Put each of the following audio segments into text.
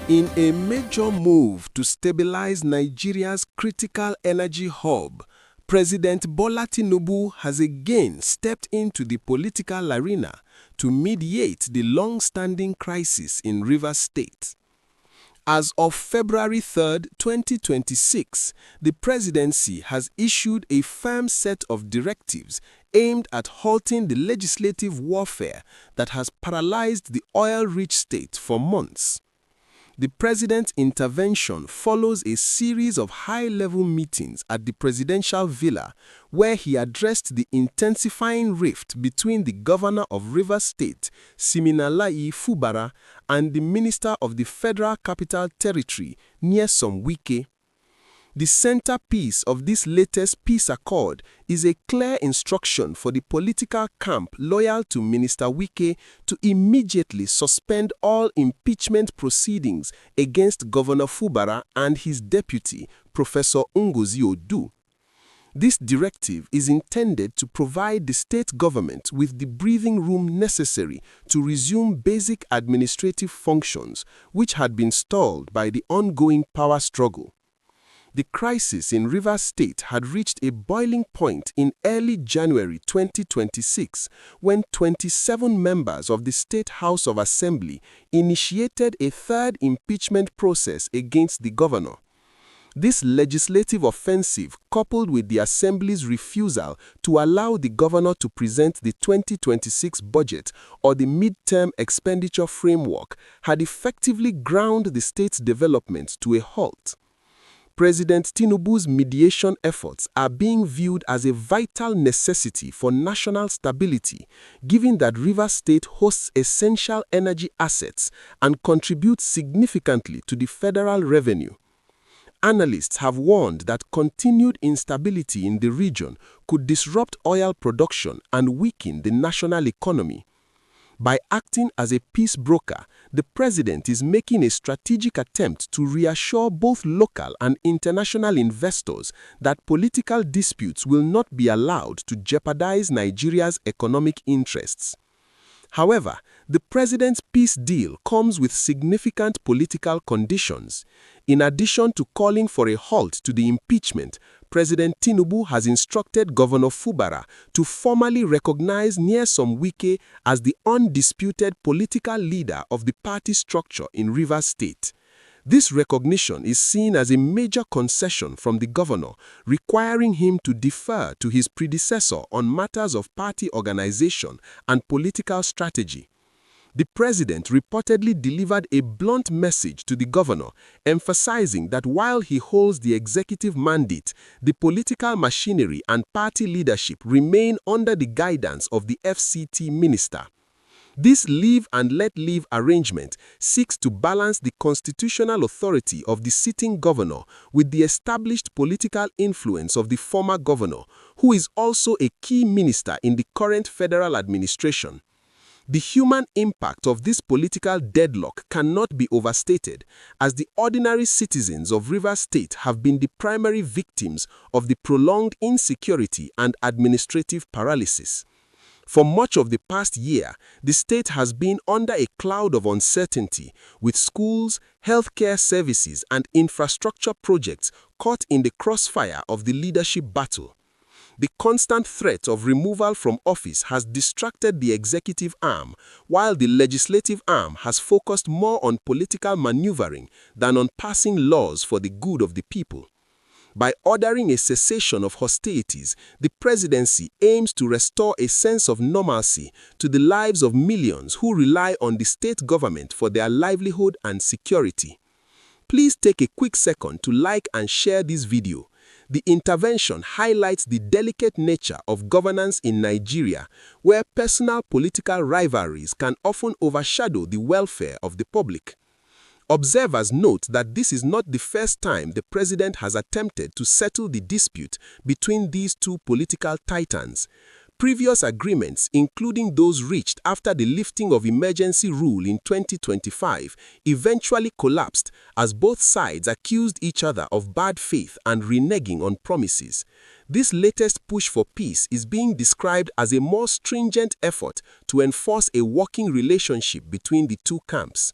In a major move to stabilize Nigeria's critical energy hub, President Bola Tinubu has again stepped into the political arena to mediate the long-standing crisis in Rivers State. As of February 3, 2026, the Presidency has issued a firm set of directives aimed at halting the legislative warfare that has paralyzed the oil-rich state for months. The president's intervention follows a series of high-level meetings at the presidential villa where he addressed the intensifying rift between the governor of Rivers State, Siminalayi Fubara, and the minister of the Federal Capital Territory, Nyesom Wike. The centerpiece of this latest peace accord is a clear instruction for the political camp loyal to Minister Wike to immediately suspend all impeachment proceedings against Governor Fubara and his deputy, Professor Ngozi Odu. This directive is intended to provide the state government with the breathing room necessary to resume basic administrative functions which had been stalled by the ongoing power struggle. The crisis in Rivers State had reached a boiling point in early January 2026 when 27 members of the State House of Assembly initiated a third impeachment process against the governor. This legislative offensive, coupled with the Assembly's refusal to allow the governor to present the 2026 budget or the midterm expenditure framework, had effectively ground the state's development to a halt. President Tinubu's mediation efforts are being viewed as a vital necessity for national stability, given that Rivers State hosts essential energy assets and contributes significantly to the federal revenue. Analysts have warned that continued instability in the region could disrupt oil production and weaken the national economy. By acting as a peace broker, the president is making a strategic attempt to reassure both local and international investors that political disputes will not be allowed to jeopardize Nigeria's economic interests. However, the president's peace deal comes with significant political conditions. In addition to calling for a halt to the impeachment, President Tinubu has instructed Governor Fubara to formally recognize Nyesom Wike as the undisputed political leader of the party structure in Rivers State. This recognition is seen as a major concession from the governor, requiring him to defer to his predecessor on matters of party organization and political strategy. The president reportedly delivered a blunt message to the governor, emphasizing that while he holds the executive mandate, the political machinery and party leadership remain under the guidance of the FCT minister. This leave and let leave arrangement seeks to balance the constitutional authority of the sitting governor with the established political influence of the former governor, who is also a key minister in the current federal administration. The human impact of this political deadlock cannot be overstated, as the ordinary citizens of Rivers State have been the primary victims of the prolonged insecurity and administrative paralysis. For much of the past year, the state has been under a cloud of uncertainty, with schools, healthcare services, and infrastructure projects caught in the crossfire of the leadership battle. The constant threat of removal from office has distracted the executive arm, while the legislative arm has focused more on political maneuvering than on passing laws for the good of the people. By ordering a cessation of hostilities, the presidency aims to restore a sense of normalcy to the lives of millions who rely on the state government for their livelihood and security. Please take a quick second to like and share this video. The intervention highlights the delicate nature of governance in Nigeria, where personal political rivalries can often overshadow the welfare of the public. Observers note that this is not the first time the president has attempted to settle the dispute between these two political titans. Previous agreements, including those reached after the lifting of emergency rule in 2025, eventually collapsed as both sides accused each other of bad faith and reneging on promises. This latest push for peace is being described as a more stringent effort to enforce a working relationship between the two camps.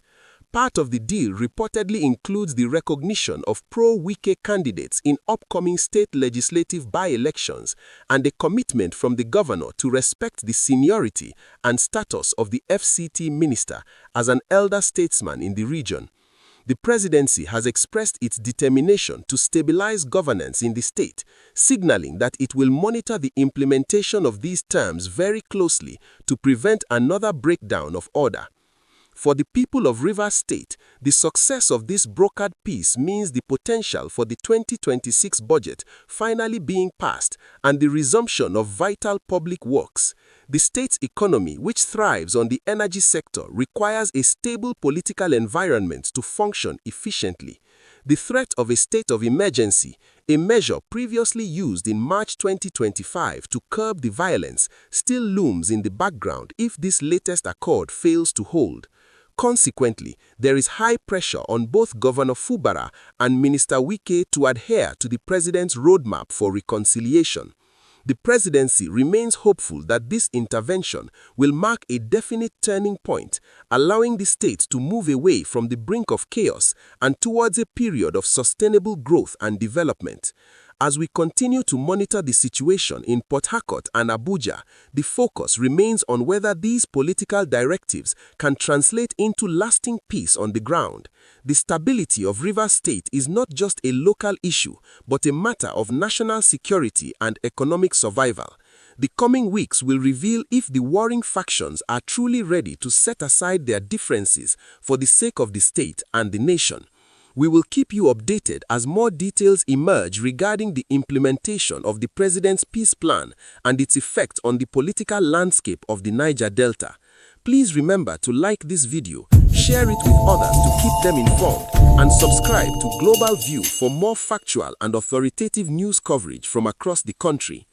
part of the deal reportedly includes the recognition of pro-Wike candidates in upcoming state legislative by-elections and a commitment from the governor to respect the seniority and status of the FCT minister as an elder statesman in the region. The presidency has expressed its determination to stabilize governance in the state, signaling that it will monitor the implementation of these terms very closely to prevent another breakdown of order. For the people of Rivers State, the success of this brokered peace means the potential for the 2026 budget finally being passed and the resumption of vital public works. The state's economy, which thrives on the energy sector, requires a stable political environment to function efficiently. The threat of a state of emergency, a measure previously used in March 2025 to curb the violence, still looms in the background if this latest accord fails to hold. Consequently, there is high pressure on both Governor Fubara and Minister Wike to adhere to the president's roadmap for reconciliation. The presidency remains hopeful that this intervention will mark a definite turning point, allowing the state to move away from the brink of chaos and towards a period of sustainable growth and development. As we continue to monitor the situation in Port Harcourt and Abuja, the focus remains on whether these political directives can translate into lasting peace on the ground. The stability of Rivers State is not just a local issue, but a matter of national security and economic survival. The coming weeks will reveal if the warring factions are truly ready to set aside their differences for the sake of the state and the nation. We will keep you updated as more details emerge regarding the implementation of the President's peace plan and its effect on the political landscape of the Niger Delta. Please remember to like this video, share it with others to keep them informed, and subscribe to Global View for more factual and authoritative news coverage from across the country.